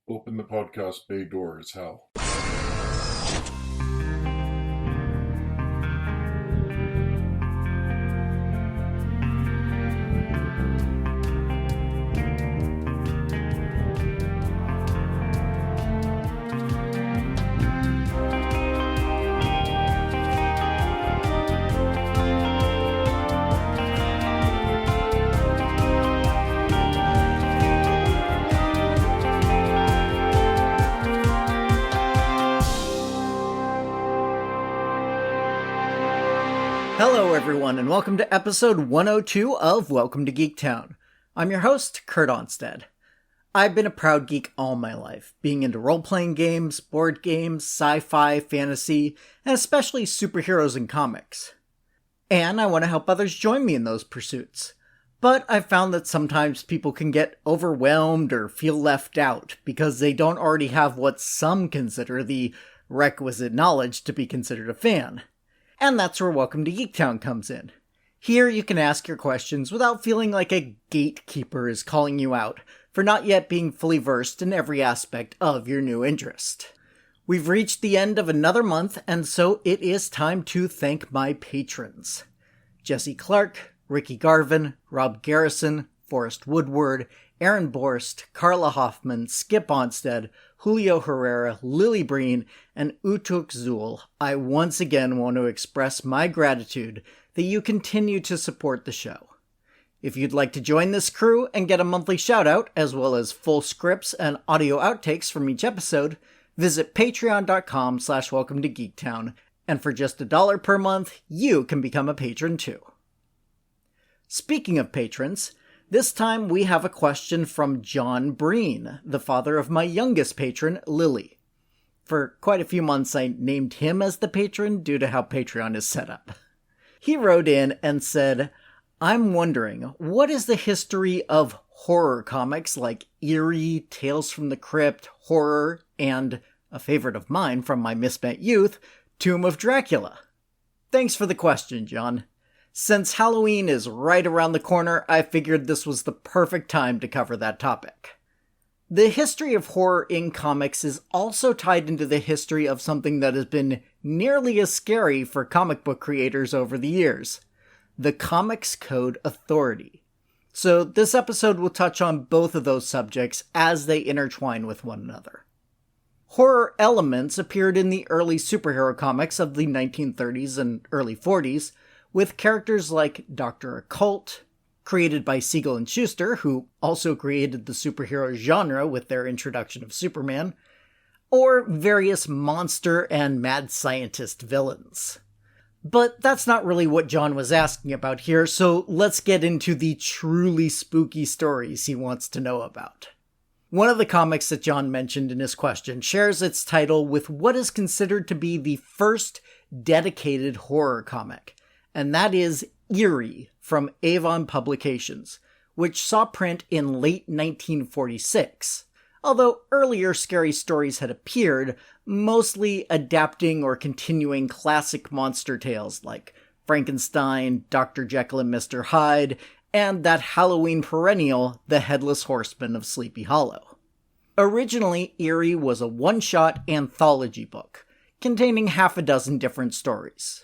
Open the podcast bay door as hell. Hello everyone, and welcome to episode 102 of Welcome to Geektown. I'm your host, Kurt Onstead. I've been a proud geek all my life, being into role-playing games, board games, sci-fi, fantasy, and especially superheroes and comics. And I want to help others join me in those pursuits. But I've found that sometimes people can get overwhelmed or feel left out because they don't already have what some consider the requisite knowledge to be considered a fan. And that's where Welcome to Geektown comes in. Here you can ask your questions without feeling like a gatekeeper is calling you out for not yet being fully versed in every aspect of your new interest. We've reached the end of another month, and so it is time to thank my patrons. Jesse Clark, Ricky Garvin, Rob Garrison, Forrest Woodward, Aaron Borst, Carla Hoffman, Skip Onstead, Julio Herrera, Lily Breen, and Utuk Zul. I once again want to express my gratitude that you continue to support the show. If you'd like to join this crew and get a monthly shout-out, as well as full scripts and audio outtakes from each episode, visit patreon.com/welcome to Geektown, and for just $1 per month, you can become a patron too. Speaking of patrons, this time we have a question from John Breen, the father of my youngest patron, Lily. For quite a few months I named him as the patron due to how Patreon is set up. He wrote in and said, I'm wondering, what is the history of horror comics like Eerie, Tales from the Crypt, Horror, and, a favorite of mine from my misspent youth, Tomb of Dracula? Thanks for the question, John. Since Halloween is right around the corner, I figured this was the perfect time to cover that topic. The history of horror in comics is also tied into the history of something that has been nearly as scary for comic book creators over the years: the Comics Code Authority. So this episode will touch on both of those subjects as they intertwine with one another. Horror elements appeared in the early superhero comics of the 1930s and early 40s, with characters like Dr. Occult, created by Siegel and Schuster, who also created the superhero genre with their introduction of Superman, or various monster and mad scientist villains. But that's not really what John was asking about here, so let's get into the truly spooky stories he wants to know about. One of the comics that John mentioned in his question shares its title with what is considered to be the first dedicated horror comic, and that is Eerie from Avon Publications, which saw print in late 1946. Although earlier scary stories had appeared, mostly adapting or continuing classic monster tales like Frankenstein, Dr. Jekyll and Mr. Hyde, and that Halloween perennial, The Headless Horseman of Sleepy Hollow. Originally, Eerie was a one-shot anthology book, containing half a dozen different stories.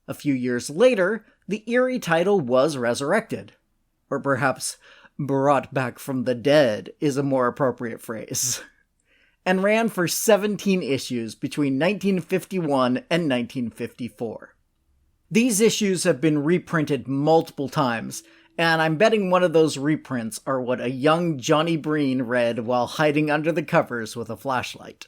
A few years later, the Eerie title was resurrected. Or perhaps brought back from the dead is a more appropriate phrase. And ran for 17 issues between 1951 and 1954. These issues have been reprinted multiple times, and I'm betting one of those reprints are what a young Johnny Breen read while hiding under the covers with a flashlight.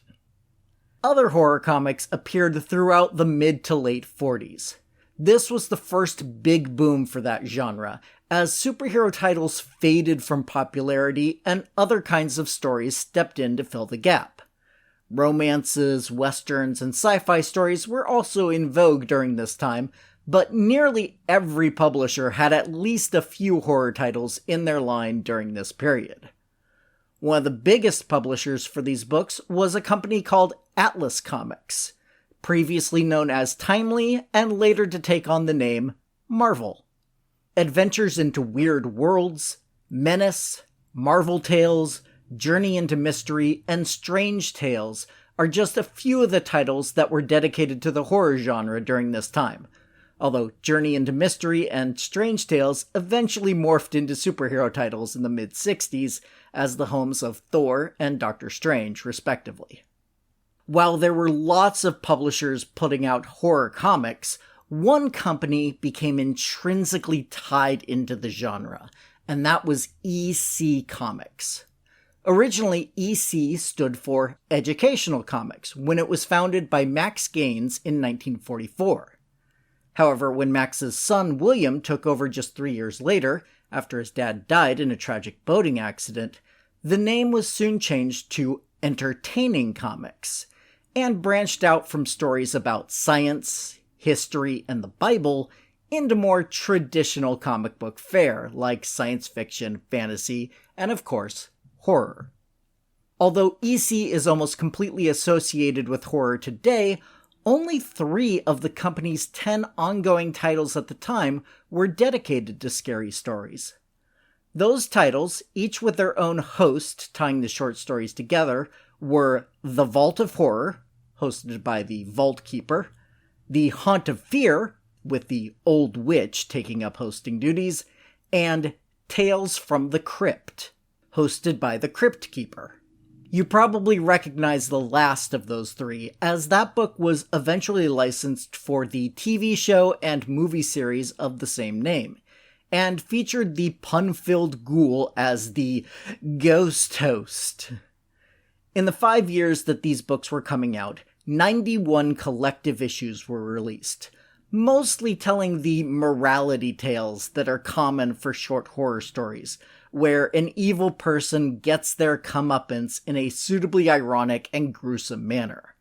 Other horror comics appeared throughout the mid to late 40s. This was the first big boom for that genre, as superhero titles faded from popularity and other kinds of stories stepped in to fill the gap. Romances, westerns, and sci-fi stories were also in vogue during this time, but nearly every publisher had at least a few horror titles in their line during this period. One of the biggest publishers for these books was a company called Atlas Comics, previously known as Timely and later to take on the name Marvel. Adventures into Weird Worlds, Menace, Marvel Tales, Journey into Mystery, and Strange Tales are just a few of the titles that were dedicated to the horror genre during this time, although Journey into Mystery and Strange Tales eventually morphed into superhero titles in the mid-60s as the homes of Thor and Doctor Strange, respectively. While there were lots of publishers putting out horror comics, one company became intrinsically tied into the genre, and that was EC Comics. Originally, EC stood for Educational Comics when it was founded by Max Gaines in 1944. However, when Max's son William took over just 3 years later, after his dad died in a tragic boating accident, the name was soon changed to Entertaining Comics, and branched out from stories about science, history, and the Bible into more traditional comic book fare like science fiction, fantasy, and of course, horror. Although EC is almost completely associated with horror today, only 3 of the company's 10 ongoing titles at the time were dedicated to scary stories. Those titles, each with their own host tying the short stories together, were The Vault of Horror, hosted by the Vault Keeper, The Haunt of Fear, with the Old Witch taking up hosting duties, and Tales from the Crypt, hosted by the Crypt Keeper. You probably recognize the last of those 3, as that book was eventually licensed for the TV show and movie series of the same name, and featured the pun-filled ghoul as the ghost host. In the 5 years that these books were coming out, 91 collective issues were released, mostly telling the morality tales that are common for short horror stories, where an evil person gets their comeuppance in a suitably ironic and gruesome manner.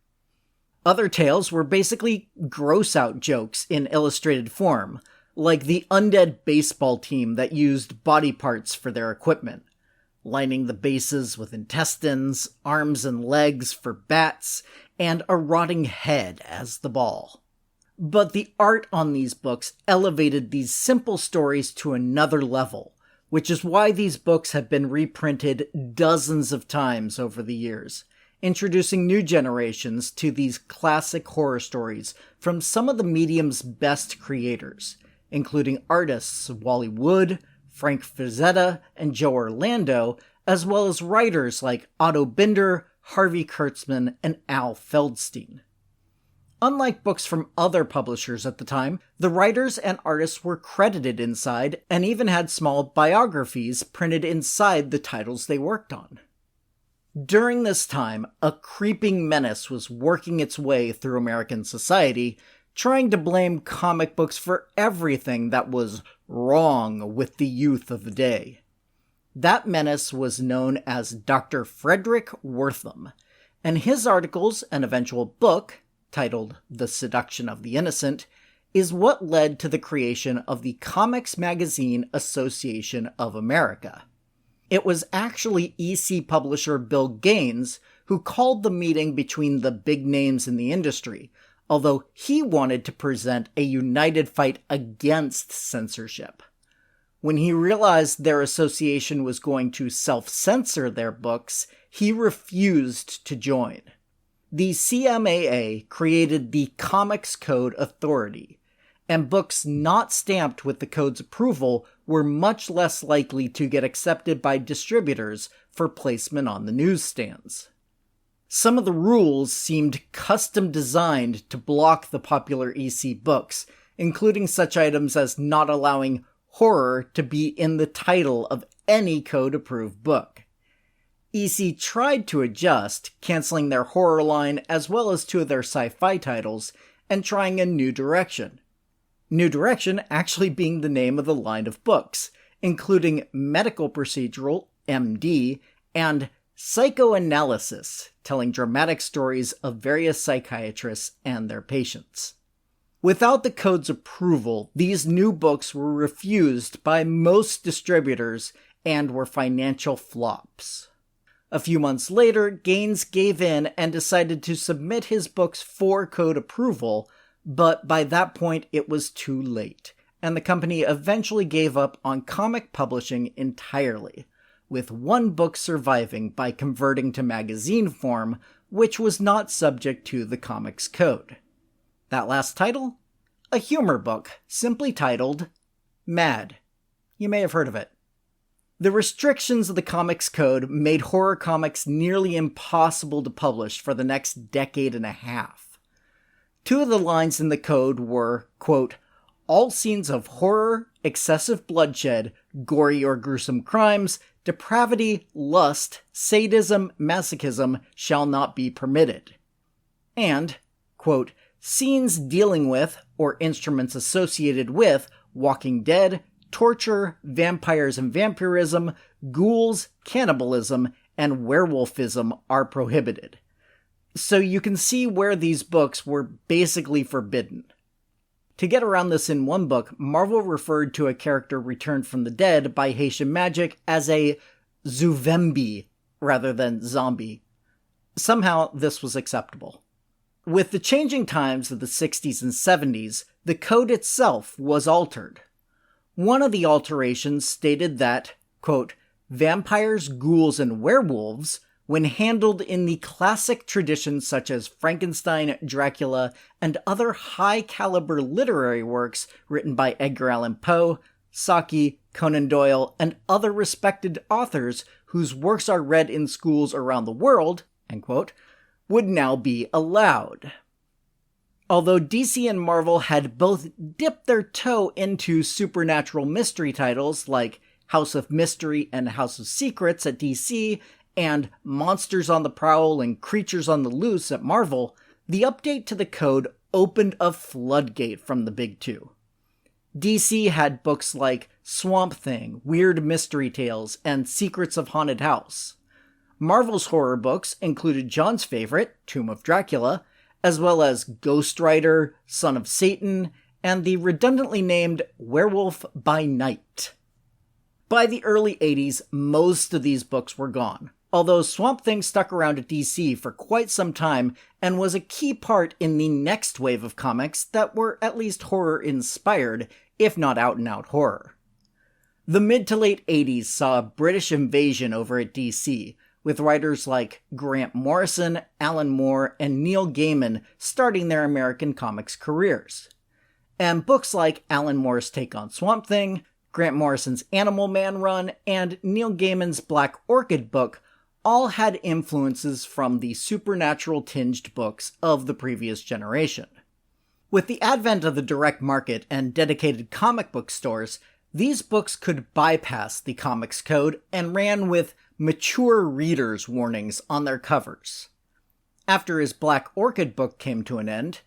Other tales were basically gross-out jokes in illustrated form, like the undead baseball team that used body parts for their equipment, lining the bases with intestines, arms and legs for bats, and a rotting head as the ball. But the art on these books elevated these simple stories to another level, which is why these books have been reprinted dozens of times over the years, introducing new generations to these classic horror stories from some of the medium's best creators, including artists Wally Wood, Frank Frazetta, and Joe Orlando, as well as writers like Otto Binder, Harvey Kurtzman, and Al Feldstein. Unlike books from other publishers at the time, the writers and artists were credited inside and even had small biographies printed inside the titles they worked on. During this time, a creeping menace was working its way through American society, trying to blame comic books for everything that was wrong with the youth of the day. That menace was known as Dr. Frederick Wertham, and his articles and eventual book, titled The Seduction of the Innocent, is what led to the creation of the Comics Magazine Association of America. It was actually EC publisher Bill Gaines who called the meeting between the big names in the industry, although he wanted to present a united fight against censorship. When he realized their association was going to self-censor their books, he refused to join. The CMAA created the Comics Code Authority, and books not stamped with the code's approval were much less likely to get accepted by distributors for placement on the newsstands. Some of the rules seemed custom-designed to block the popular EC books, including such items as not allowing horror to be in the title of any code-approved book. EC tried to adjust, canceling their horror line as well as 2 of their sci-fi titles, and trying a new direction. New Direction actually being the name of the line of books, including Medical Procedural, MD, and Psychoanalysis, telling dramatic stories of various psychiatrists and their patients. Without the code's approval, these new books were refused by most distributors and were financial flops. A few months later, Gaines gave in and decided to submit his books for code approval, but by that point it was too late, and the company eventually gave up on comic publishing entirely, with one book surviving by converting to magazine form, which was not subject to the Comics Code. That last title? A humor book, simply titled Mad. You may have heard of it. The restrictions of the Comics Code made horror comics nearly impossible to publish for the next decade and a half. Two of the lines in the code were, quote, all scenes of horror, excessive bloodshed, gory or gruesome crimes, depravity, lust, sadism, masochism shall not be permitted. And, quote, scenes dealing with, or instruments associated with, Walking Dead, torture, vampires and vampirism, ghouls, cannibalism, and werewolfism are prohibited. So you can see where these books were basically forbidden. To get around this in one book, Marvel referred to a character returned from the dead by Haitian magic as a Zuvembi rather than zombie. Somehow this was acceptable. With the changing times of the 60s and 70s, the code itself was altered. One of the alterations stated that, quote, vampires, ghouls, and werewolves, when handled in the classic traditions such as Frankenstein, Dracula, and other high-caliber literary works written by Edgar Allan Poe, Saki, Conan Doyle, and other respected authors whose works are read in schools around the world, end quote, would now be allowed. Although DC and Marvel had both dipped their toe into supernatural mystery titles like House of Mystery and House of Secrets at DC, and Monsters on the Prowl and Creatures on the Loose at Marvel, the update to the code opened a floodgate from the big two. DC had books like Swamp Thing, Weird Mystery Tales, and Secrets of Haunted House. Marvel's horror books included John's favorite, Tomb of Dracula, as well as Ghost Rider, Son of Satan, and the redundantly named Werewolf by Night. By the early 80s, most of these books were gone, although Swamp Thing stuck around at DC for quite some time and was a key part in the next wave of comics that were at least horror-inspired, if not out-and-out horror. The mid to late 80s saw a British invasion over at DC, with writers like Grant Morrison, Alan Moore, and Neil Gaiman starting their American comics careers. And books like Alan Moore's take on Swamp Thing, Grant Morrison's Animal Man run, and Neil Gaiman's Black Orchid book all had influences from the supernatural-tinged books of the previous generation. With the advent of the direct market and dedicated comic book stores, these books could bypass the Comics Code and ran with mature readers warnings on their covers. After his Black Orchid book came to an end,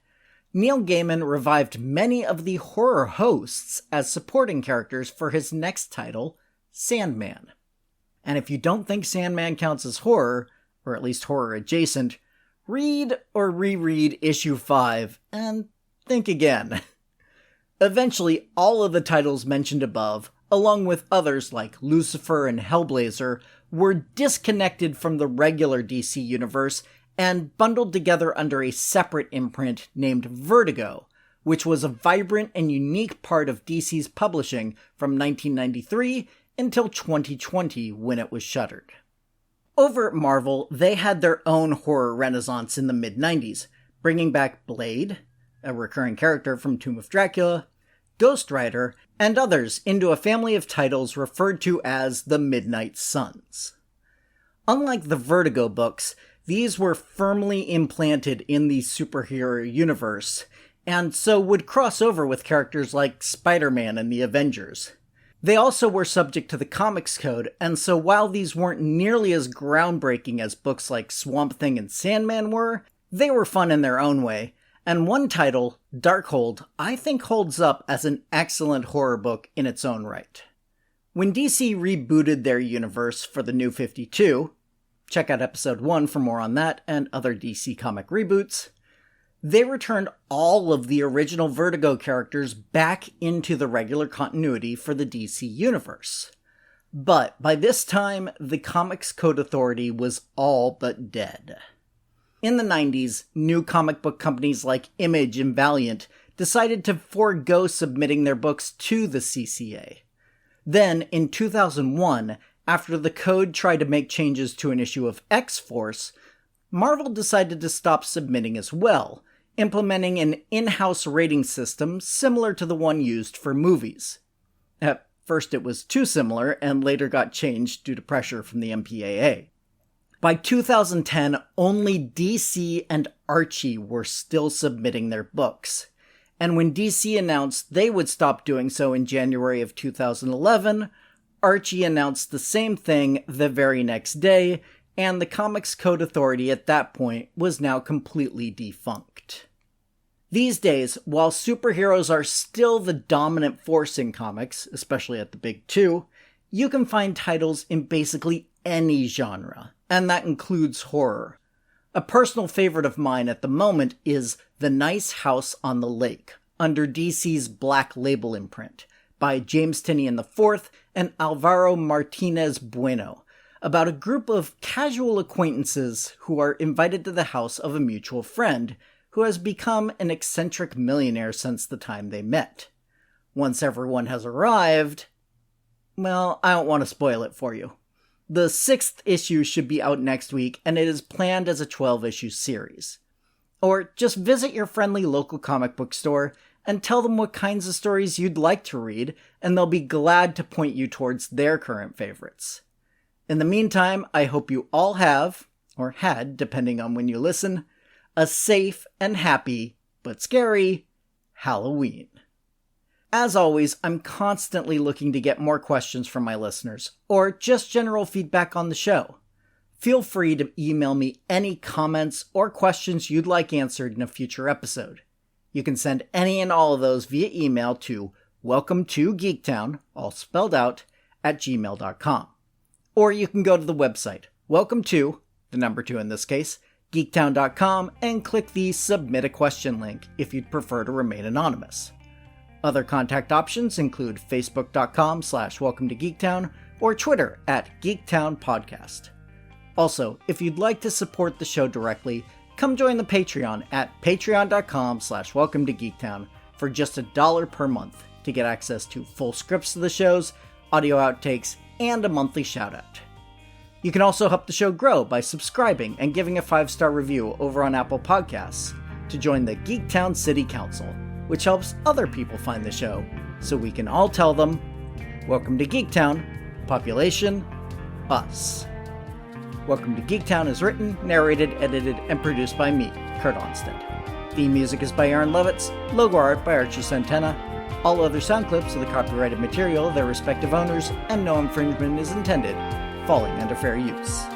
Neil Gaiman revived many of the horror hosts as supporting characters for his next title, Sandman. And if you don't think Sandman counts as horror, or at least horror adjacent, read or reread issue 5 and think again. Eventually, all of the titles mentioned above, along with others like Lucifer and Hellblazer, were disconnected from the regular DC universe and bundled together under a separate imprint named Vertigo, which was a vibrant and unique part of DC's publishing from 1993 until 2020 when it was shuttered. Over at Marvel, they had their own horror renaissance in the mid-90s, bringing back Blade, a recurring character from Tomb of Dracula, Ghost Rider, and others into a family of titles referred to as the Midnight Suns. Unlike the Vertigo books, these were firmly implanted in the superhero universe, and so would cross over with characters like Spider-Man and the Avengers. They also were subject to the Comics Code, and so while these weren't nearly as groundbreaking as books like Swamp Thing and Sandman were, they were fun in their own way, and one title, Darkhold, I think holds up as an excellent horror book in its own right. When DC rebooted their universe for the New 52, check out episode 1 for more on that and other DC comic reboots, they returned all of the original Vertigo characters back into the regular continuity for the DC universe. But by this time, the Comics Code Authority was all but dead. In the 90s, new comic book companies like Image and Valiant decided to forego submitting their books to the CCA. Then, in 2001, After the Code tried to make changes to an issue of X-Force, Marvel decided to stop submitting as well, implementing an in-house rating system similar to the one used for movies. At first it was too similar, and later got changed due to pressure from the MPAA. By 2010, only DC and Archie were still submitting their books. And when DC announced they would stop doing so in January of 2011, Archie announced the same thing the very next day, and the Comics Code Authority at that point was now completely defunct. These days, while superheroes are still the dominant force in comics, especially at the big two, you can find titles in basically any genre, and that includes horror. A personal favorite of mine at the moment is The Nice House on the Lake, under DC's Black Label imprint, by James Tynion IV and Alvaro Martinez Bueno, about a group of casual acquaintances who are invited to the house of a mutual friend who has become an eccentric millionaire since the time they met. Once everyone has arrived, well, I don't want to spoil it for you. The 6th issue should be out next week, and it is planned as a 12-issue series. Or just visit your friendly local comic book store and tell them what kinds of stories you'd like to read, and they'll be glad to point you towards their current favorites. In the meantime, I hope you all have, or had, depending on when you listen, a safe and happy, but scary, Halloween. As always, I'm constantly looking to get more questions from my listeners, or just general feedback on the show. Feel free to email me any comments or questions you'd like answered in a future episode. You can send any and all of those via email to welcome2geektown, all spelled out, @gmail.com. Or you can go to the website, welcome2, the number 2 in this case, geektown.com, and click the Submit a Question link if you'd prefer to remain anonymous. Other contact options include facebook.com/welcome-to-geektown or Twitter @geektownpodcast. Also, if you'd like to support the show directly, come join the Patreon at patreon.com/welcome-to-geektown for just $1 per month to get access to full scripts of the shows, audio outtakes, and a monthly shoutout. You can also help the show grow by subscribing and giving a 5-star review over on Apple Podcasts to join the Geektown City Council, which helps other people find the show, so we can all tell them, welcome to Geektown, population, us. Welcome to Geektown is written, narrated, edited, and produced by me, Kurt Onstead. Theme music is by Aaron Lovitz, logo art by Archie Santana. All other sound clips are the copyrighted material of their respective owners, and no infringement is intended, falling under fair use.